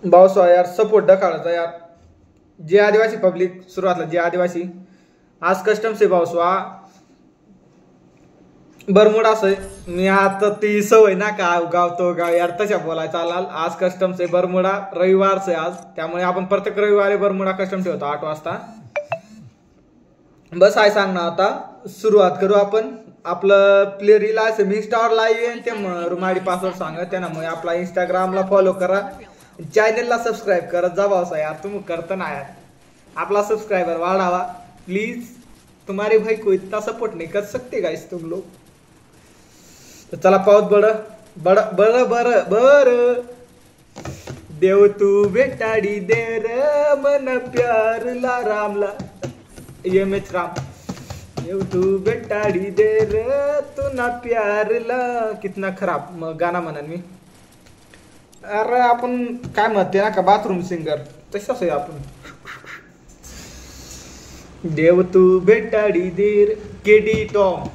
भाऊसा यार सपोर्ट ढकाळायचा यार. जे आदिवासी पब्लिक सुरुवातला जे आदिवासी आज कस्टम से भाऊसा बरमुडा से मी आता ती सवय ना का गाव तो गाव यार तशा बोलायला चालाल. आज कस्टम से बरमुडा रविवार से आज, त्यामुळे आपण प्रत्येक रविवारी बरमुडा कस्टम ठेवतो 8 वाजता. बस आहे सांग ना. आता सुरुवात करू आपण. आपलं प्ले रील आहे मी स्टार लाईव्ह आहे ते रुमाडी पासवर्ड सांगा त्यामुळे आपला इंस्टाग्रामला फॉलो करा, चॅनलला सबस्क्राईब करत जा भाऊसा यार. तुम्ही करता ना यार, आपला सबस्क्राइबर वाढावा प्लीज. तुम्हारे भाई को इतना सपोर्ट नहीं कर सकते गाइस तुम लोग. तो चला पाऊत बड़ बड़ बर बर बर देव तू बेटाडी दे रे मन प्यारला रामला एमएच राम. देव तू बेटाडी दे रे तू ना प्यारला. कितना खराब गाना म्हणन मी. अरे आपण काय म्हणते ना का बाथरूम सिंगर तसंच आहे आपण. देव तू बेटाडी देर केडी टॉम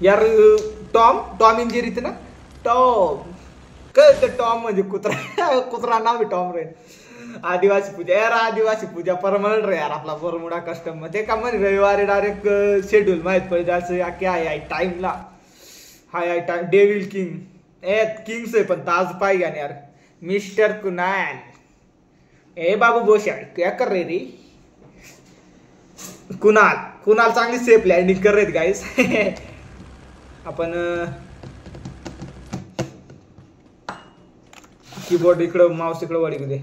यार. टॉम इंजिरीत ना टॉम कळतं. टॉम म्हणजे कुत्रा कुत्रा नाव टॉम रे. आदिवासी पूजा यार, आदिवासी पूजा परमनंट रे यार आपला बरमुडा कस्टम मध्ये का म्हणजे रविवारी डायरेक्ट शेड्यूल माहित पडे असं काय आहे टाइमला. हाय टाइम डेविल किंग किंग्स आहे पण ताज पाय घ्या यार. मिस्टर कुणाल ए बाबू बोशा क्या कर रे रे. कुणाल चांगली सेफ लँडिंग कर रेत गाईस. आपण कीबोर्ड इकडं माउस इकडं वडी दे.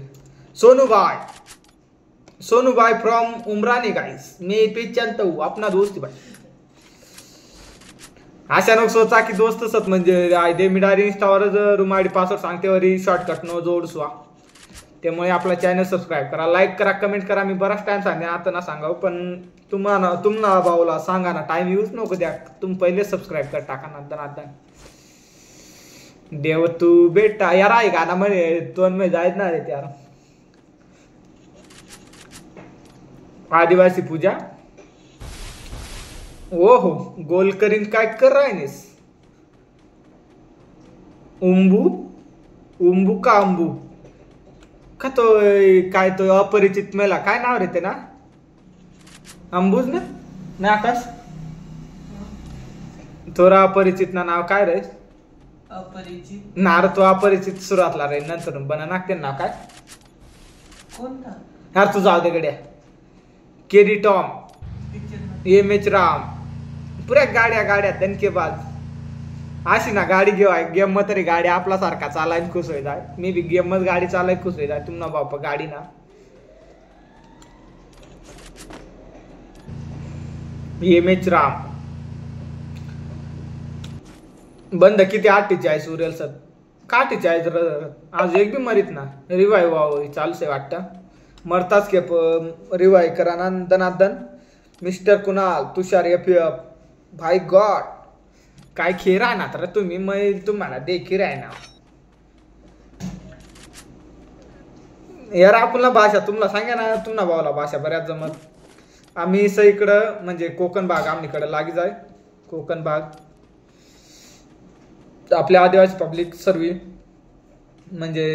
सोनूबाई फ्रॉम उमरानी गाईस. मी पेचांत हूँ अपना दोस्त भाई. अचानक सोचा की दोस्त सत म्हणजे दे मी डायरी इंस्टावरच रुमाडी पासवर्ड सांगते वरी शॉर्टकट न जोडसवा. त्यामुळे आपला चॅनल सबस्क्राईब करा, लाईक करा, कमेंट करा. मी बराच टाइम सांगेन आता ना सांगा पण तुम्हाला भाऊला सांगा ना टाइम यूज नको द्या. तुम्ही पहिले सबस्क्राईब कर टाका नंतर. देव तू बेटा यार आहे गाणं म्हणे दोन में जायच ना रे यार. आदिवासी पूजा ओ हो गोल करीन काय कर राहिनेस. उंबू का अंबू का तो काय तो अपरिचित मेला काय नाव रे ते ना अंबूज ना नाही आकाश थोडा अपरिचित ना नाव काय रे. अपरिचित नार तो अपरिचित सुरुवातला रे नंतर बना नागते नाव काय कोणता यार तू जाऊ दे गड्या. केडी टॉम एमएच राम पुऱ्या गाड्या दणकेबाज अशी ना गाडी घेवा गेम तरी गाडी आपला सारखा चालायला खुश होई जाय. मी बी गेमच गाडी चालायला खुश होई जाय. तुम्हाला बापा गाडी ना एमएच राम बंद किती 48 उरेल सर का 48 आज एक बी मरीत ना रिवाय व्हावं चालूच आहे वाटतं. मरताच के रिवाय करा ना दनादन. मिस्टर कुणाल तुषार एफ भाई गॉड काय खेळ आहे ना तर तुम्ही मग तुम्हाला देखील आहे ना यार. आपला भाषा तुम्हाला सांगा ना तुम्हाला भावला भाषा बऱ्याच जमत. आम्ही इकडं म्हणजे कोकण भाग आमनीकडे लागी जाय. कोकण भाग आपल्या आदिवासी पब्लिक सर्व म्हणजे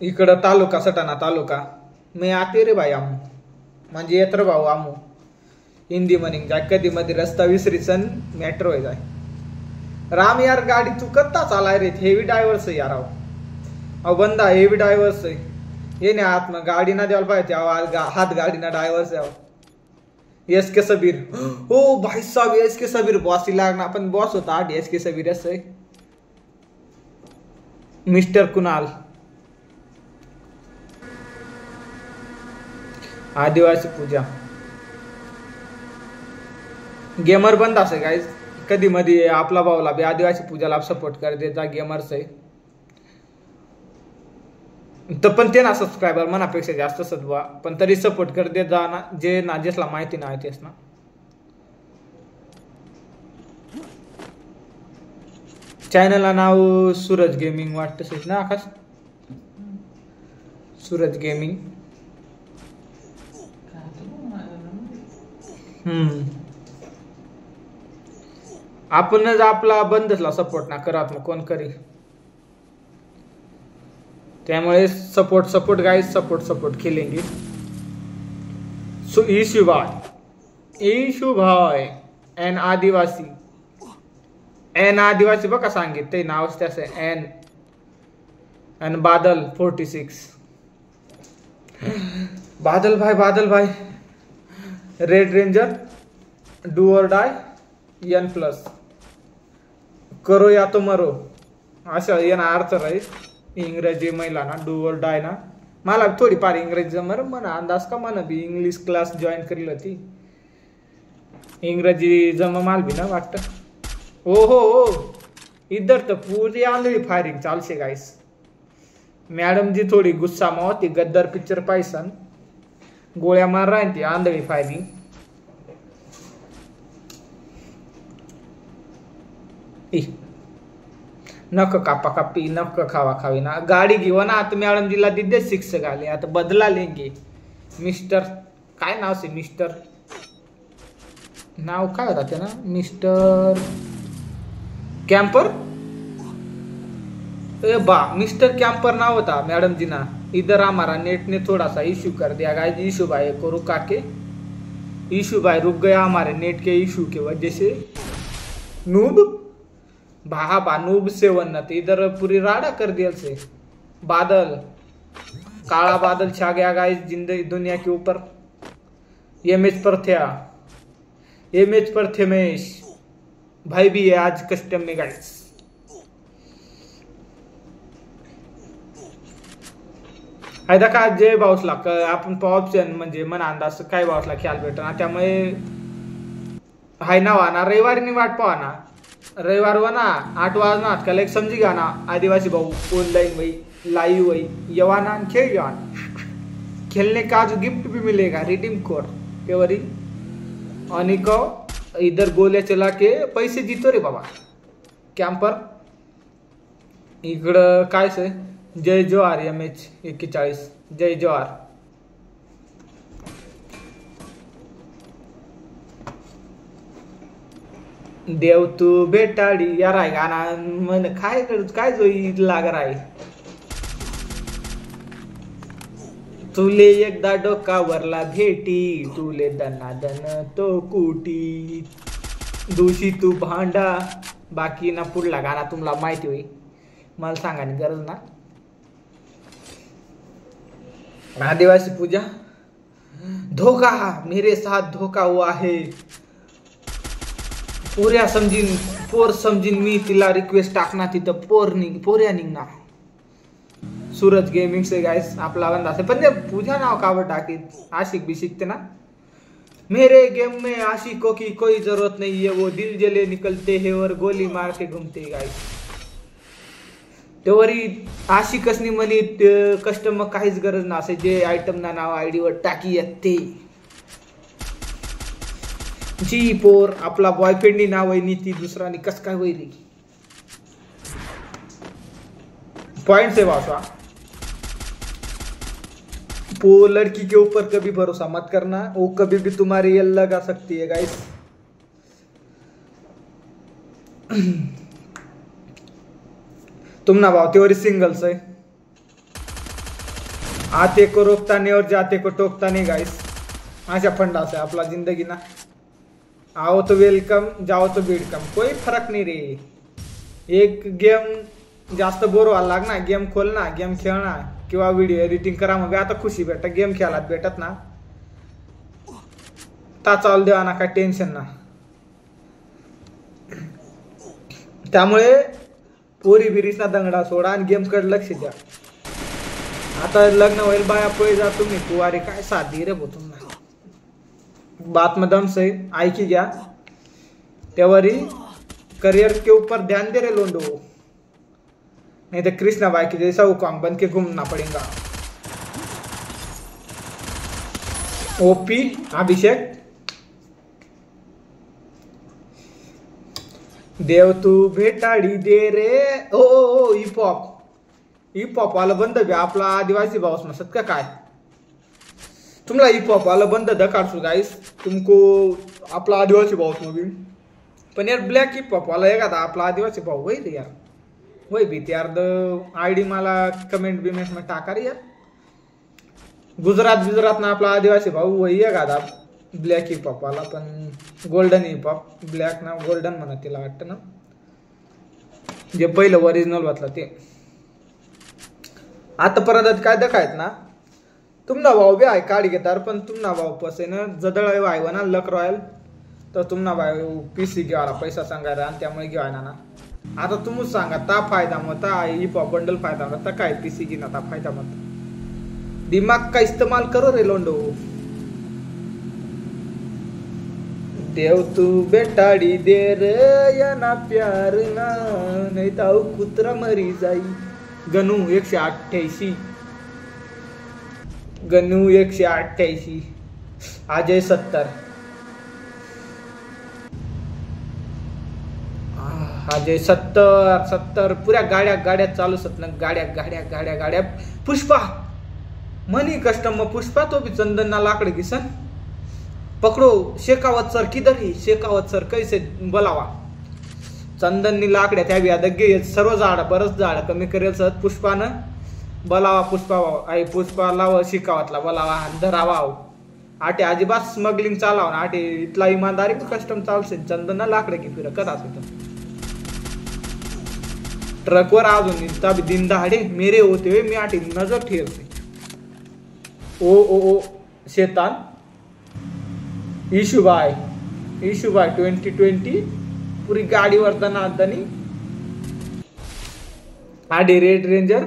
इकडं तालुका सटाणा तालुका मी आते रे भाई आमू म्हणजे येत रे भाऊ आमू हिंदी मनिंग जाय कधी मध्ये रस्ता विसरीसन मेट्रो आहे जाय. राम यार गाडी तू कत्ता चालाय रे हेवी ड्रायव्हर्स आहे यार. अहो बंदा हेवी ड्रायव्हर्स आहे ये नाही आत मग गाडी ना द्यायला पाहिजे हात गाडी ना ड्रायव्हर्स आहे. एस के सबीर हो भाई साहब एस के सबीर बॉस लागना पण बॉस होता एस के सबीर आहे. मिस्टर कुणाल आदिवासी पूजा गेमर बंद असे गाईज कधी मध्ये आपला भाऊला बी आदिवासी पूजाला सपोर्ट कर देता गेमर्स आहे. तर पण ते ना सबस्क्रायबर मनापेक्षा जास्त सदवा पण तरी सपोर्ट कर देत जा ना जे नाजेसला माहिती नाही तेच ना. चॅनलला नाव सूरज गेमिंग वाटतं ना आकाश. सूरज गेमिंग आपणच आपला बंदचला सपोर्ट ना करत मग कोण करी. त्यामुळे सपोर्ट गाइस, सपोर्ट खेलेंगे. सो ईशू भाई एन आदिवासी बघा सांगितलंय नावच त्याचं एन आणि बादल 46. बादल भाई रेड रेंजर डू और डाय एन प्लस करो या तो मरो असं येणं अर्थ राहील. इंग्रजी महिला ना डू और डाय ना मला थोडीफार इंग्रजी जमर म्हणा अंदाज का म्हणा बी इंग्लिश क्लास जॉईन करेल होती. इंग्रजी जमा माल भी ना वाटतं. हो इधर तर पूरी आंधळी फायरिंग चालશે गाइस. मॅडम जी थोडी गुस्सा मा होती गद्दार पिक्चर पाहिसन गोळ्या मार राही ती आंधळी फायरिंग. नक कापा कापी नक खावा खावी ना गाडी घेऊ ना आता मॅडम जीला दिदे 6 गाले आता बदला लेंगे. मिस्टर काय नाव से मिस्टर नाव काय होता ते ना मिस्टर कैंपर मिस्टर कैंपर नाव होता मैडम जी ना. इधर हमारा नेट ने थोड़ा सा इशू कर दिया गाइस. इशू भाई को रुका के इशू भाई रुक गया हमारे नेट के इशू की वजह से. नूब नूब 7 न इधर पूरी राडा कर दिया से. बादल काला बादल छा गया गाइस जिंदगी दुनिया के ऊपर. ये मैच पर थे महेश भाई भी है आज कस्टम में गाइस. फायदा का जय बाउसला आपण ऑप्शन म्हणजे मन अंदाज काय बाउसला ख्याल भेटना त्यामुळे हाय ना वाना रविवारी वाट पावा ना रविवार वना 8 वाजना का एक समझी गा ना आदिवासी भाऊ ऑनलाइन वही लाइव वही यवाना खेल जवान खेलने का जो गिफ्ट भी मिलेगा रिडीम कोड केवरी आणि को इधर गोल्या चला के पैसे जीतो रे बाबा. कॅम्पर इकडं काय से जय जोहार MH 41 जय जोहार. देव तू बेटाडी यार आहे गाना मन काय जो लाग राय. तुले एकदा डोकावरला भेटी तुले दनादन तो कुटी दोषी तू भांडा. बाकी ना पुढला गाणं तुम्हाला माहिती होई मला सांगायची गरज ना. आदिवासी पूजा धोखा मेरे साथ धोखा हुआ है. पोर समजीन मी तिला रिक्वेस्ट टाकना तिथं पोऱ्या निघना. सूरज गेमिंग से गाइस आपला बंदा से पण पूजा नाव कावर टाकीत आशिक भी शिकते ना. मेरे गेम में आशिकों की कोई जरूरत नहीं है वो दिल जले निकलते हैं और गोली मार के घूमते गाइस. तेवरी आशिकसनी म्हणी कस्टमर काहीच गरज नसे जे आयटम ना नाव आयडी वर टाकी येते. जी पोर आपला बॉयफ्रेंड नाव आहे नीती दुसरा कस काय होई रे. पॉइंट से वासा वो लड़की के ऊपर कभी भरोसा मत करना वो कभी भी तुम्हारी ये लगा सकती है गाइस. तुम ना भाव तेवरी सिंगल्स है आते को रोकता नहीं और जाते को टोकता नहीं गाइस. अशा फंडा से आपला जिंदगी ना आओ तो वेलकम जाओ तो वेलकम कोई फरक नहीं रे. एक गेम जास्त बोर व्हायला लागना गेम खोलना गेम खेळना किंवा व्हिडिओ एडिटिंग करा मग आता खुशी भेटत गेम खेळायला भेटत ना ता चालू देवा ना काय टेन्शन ना. त्यामुळे पोरी बिरीसना दंगडा सोडा आणि गेम कडे लक्ष द्या. आता लग्न होईल बाया पळी जा तुम्ही कुवारी काय साधी रे भाऊ तुम्हाला. बात में दम से आयकी गया तेवरी करियर के ऊपर ध्यान दे रे लोंडो नहीं तो कृष्णा भाई की जैसा वो काम बन के घूमना पड़ेगा. ओपी अभिषेक देव तू भेटाडी दे रे. ओ हिप हॉप वाला बंद भी आपला आदिवासी भाऊ मसत का काय तुम्हाला हिप हॉप वाला बंद दकाडसू गाइस तुमको आपला आदिवासी भाऊ movie पण यार ब्लॅक हिप हॉप वाला एखादा आपला आदिवासी भाऊ होईल यार वही भीती अर्ध आयडी मला कमेंट बिमेंट में टाका रे यार. गुजरात ना आपला आदिवासी भाऊ वही आहे गादा ब्लॅक हिप हॉपवाला पण गोल्डन हिप हॉप ब्लॅक ना गोल्डन म्हणा तिला वाटतं ना जे पहिलं ओरिजिनल वाटलं ते. आता परत काय दखायत ना तुमना भाऊ बी आहे काढी घेतार पण तुमना भाऊ पसेन जदळ आहे ना लक रॉयल तर तुमना भाऊ पीसी घेवायला पैसा सांगायला आणि त्यामुळे घेवायला ना. आता तुम्हीच सांगा ता फायदा मत हिप हॉप बंडल फायदा मत काय पीसी घेणं ता फायदा मत दिमाग का इस्तेमाल करो रे लोंडो. देव तू बेटाडी दे रे या ना प्यार ना नाही तर कुत्रा मरी जाई. गणू 188 गणू 188 अजय 70 अजय 70 पुऱ्या गाड्या चालू सत ना गाड्या पुष्पा मनी कस्टम पुष्पा तो भी चंदन ना लाकड़ किसन पकड़ो शेखावत सर किधर ही शेखावत सर कैसे बोलावा चंदननी लाकड्या त्या बी आता सर्व झाड बरंच झाड कमी करेल सर पुष्पानं बोलावा पुष्पा आई पुष्पा लाव शिकावतला बोलावा धरावा आटे अजिबात स्मगलिंग चालाव ना आटे इथला इमानदारी कस्टम चालसे चंदन लाकडे की फिर कदा ट्रकवर अजून तब दिन दहाड़े मेरे होते हुए मैं आटे नजर ठेरते. ओ शैतान इशूबाई 2020 पूरी गाडी वरताना आदानी आडे रेड रेंजर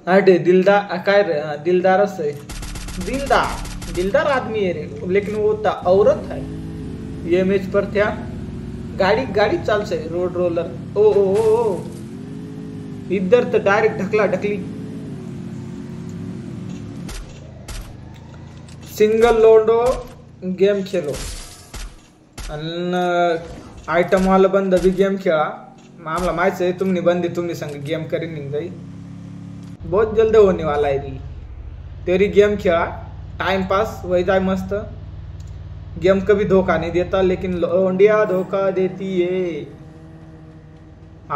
आडे दिलदार काय दिलदारच है दिलदार आदमी है रे लेकिन वो औरत है. एमएच पर था गाड़ी चाल से रोड रोलर ओ इधर तो डायरेक्ट ढकला ढकली. सिंगल लोडो गेम खेलो आइटम वाला बंद भी गेम खेला मामला माहिती है तुमने बंदी तुमने संग गेम करी नहीं गई बहुत जल्द होने वाला है तेरी गेम खेला टाइम पास वही जाए मस्त. गेम कभी धोखा नहीं देता लेकिन लौंडिया धोखा देती है.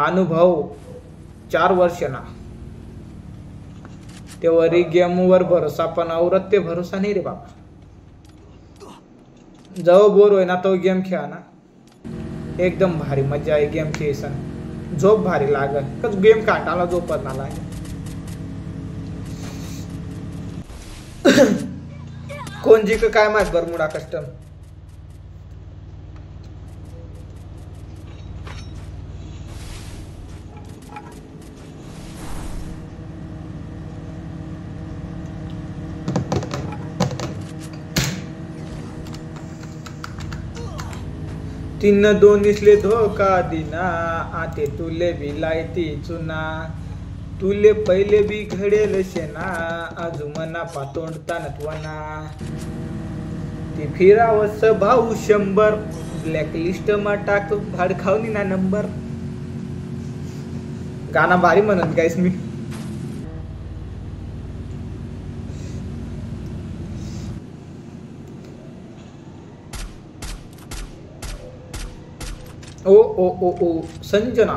अनुभव 4 वर्ष ना तेवरी गेम वर भरोसा पण औरत ते भरोसा नाही रे बाबा. जाओ बोर होय ना तो गेम खेळा ना एकदम भारी मजा आहे गेम खेळसन झोप भारी लागल कच गेम काटाला झोपत ना लागे. कोण जिक काय माहित बरमुडा कस्टम तीन दोन इसले धोका दिना आते तुले भी लायती चुना तुले पहिले भी घडेल शेना आजू मना पातोंडता नतवना ती फिरावस भाऊ 100 ब्लॅकलिस्ट मा टाक भाड खावनी ना नंबर. गाना भारी म्हणत गाईस मी ओ संजना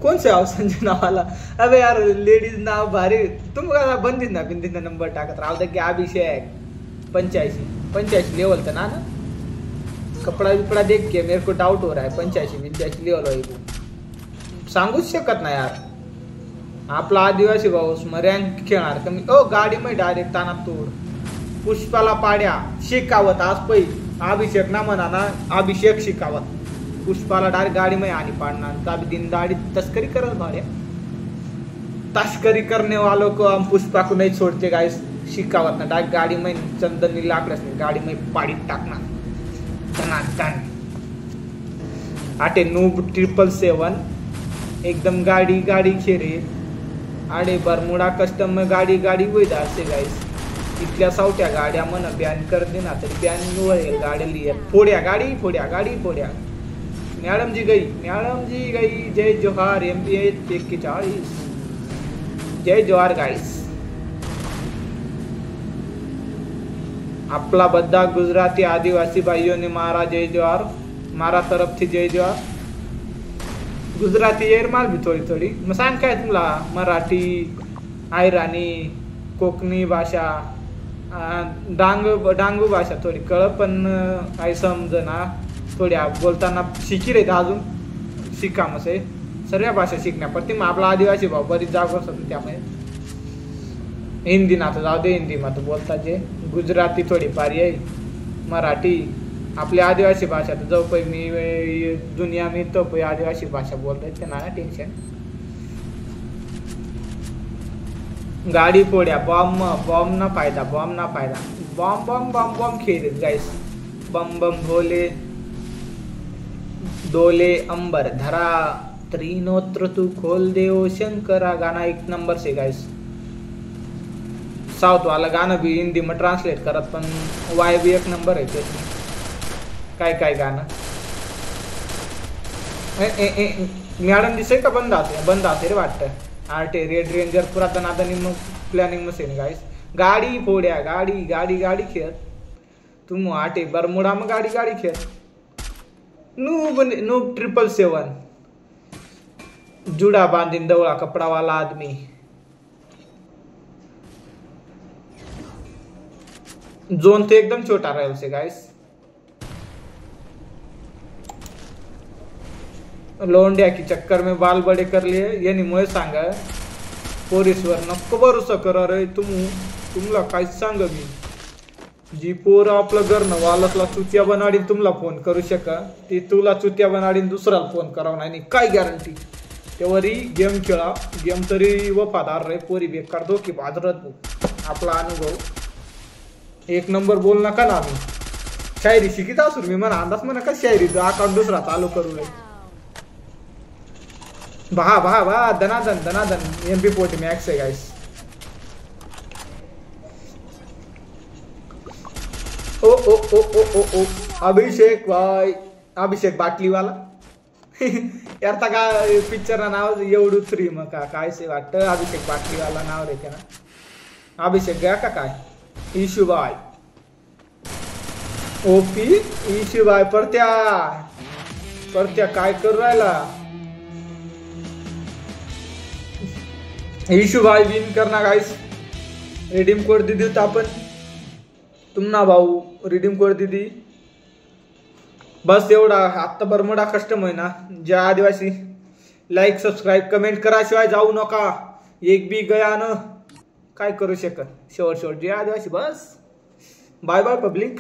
कौन से आओ संजना वाला. अबे यार लेडीज नाव भारी तुम बंदीच ना बिंदीना नंबर टाकत राहू दे की अभिषेक 85 लेवल था ना कपड़ा विपड़ा देख के मेरे को डाउट हो रहा है 85 लेवल आहे सांगूच शकत ना यार. आपला आदिवासी भाऊ रँक खेळणार कमी ओ गाडी मध्ये डायरेक्ट ताना तोड पुष्पाला पाड्या शिकावत आज पै अभिषेक ना म्हणा ना अभिषेक शिकावत पुष्पाला डायरेक्ट गाड़ी में आनी पाड़ना तब दिन दाड़ी तस्करी कर भाड़े तस्करी करने वालों को हम पुष्पा को नहीं छोड़ते गाइस. शिकावत ना डायरेक्ट गाड़ी में चंदन लाकड़स गाड़ी में पाड़ी टाकना टनाटन आटे नूब 777 एकदम गाड़ी खेरे आडे बरमुडा कस्टम में गाड़ी वही दार से गाइस. इतल्या सावट्या गाड्या मन बॅन कर देना तरी बॅन गाड़ी लिए फोड्या गाड़ी मैडम जी गई जय जोहार MPH 41 जय जोहार गाइस. आपला बद्दा गुजराती आदिवासी भाइयों ने मारा जय जोहार मारा तरफ थी जय जोहार. गुजराती येर माल भी थोडी थोडी मग सांग काय तुला मराठी आयराणी कोकणी भाषा डांगू भाषा थोडी कळ पण काही समजना थोड्या बोलताना शिकी रे अजून शिका मसे सर्व भाषा शिकण्यापरती मग आपला आदिवासी भाऊ बरीच जागो असतो त्यामुळे हिंदी ना तर जाऊ दे हिंदी मध्ये बोलता जे गुजराती थोडी फार येईल मराठी आपली आदिवासी भाषा तर जाऊ पै मी दुनिया मी तो पै आदिवासी भाषा बोलतोय ते ना टेन्शन गाडी फोड्या बॉम्ब ना फायदा बॉम्ब खेळत गाईस बम बम भोले डोले अंबर धरा त्रिनोत्र तू खोल देव शंकरा गाना एक नंबर से गाइस साउथ वाला गाणं भी हिंदी में ट्रांसलेट करत पण वाय भी एक नंबर आहे ते काय गाणं मॅडम दिसे का बंद आते रे वाटतं आरटे रेड रेंजर पुरा दनादनी मग प्लॅनिंग मशीन गाइस गाडी फोड्या गाडी खेळ तुम आटे बरमुडा मग गाडी खेळ नूब 777 जुड़ा बांधिन दवड़ा कपड़ा वाला आदमी जोन तो एकदम छोटा रहा है उसे गाइस लोंड्या की चक्कर में बाल बड़े कर लिए ये नहीं मुझे सांगा पोरीसवर नको भरोसा करा रे तुमला काय सांग मी जी पोर आपलं घर न वालसला चुत्या बनाडीन तुमला फोन करू शका ती तुला चुत्या बनाडीन दुसऱ्याला फोन करावं नाही काय गॅरंटी तेवरी गेम खेळा गेम तरी वफादार रे पोरी बेकार धोकी बाजरत आपला अनुभव एक नंबर बोल नका ना मी शायरी शिकित असू मी मला अंदाज म्हणा का शायरी अकाउंट दुसरा चालू करू रे बहा दनादन MP40 मैक्स है गाइस ओ अभिषेक भाई अभिषेक बाटली वाला यार का पिक्चर ना नाव एवढू थ्री मग काय से वाटतं अभिषेक बाटली वाला नाव देते ना अभिषेक गया का काय ईशुबाई ओपी ईशुबाई परत्या काय करू राहिला ईशुबाई विन करना गाइस रिडीम कोड दिदी होता आपण तुमना भाऊ रिडीम कोड दिदी बस एवढा आत्ता बरमोडा कस्टम आहे ना ज्या आदिवासी लाईक सबस्क्राईब कमेंट करा शिवाय जाऊ नका एक बी गया न काय करू शकत शेवट जे आदिवासी बस बाय बाय पब्लिक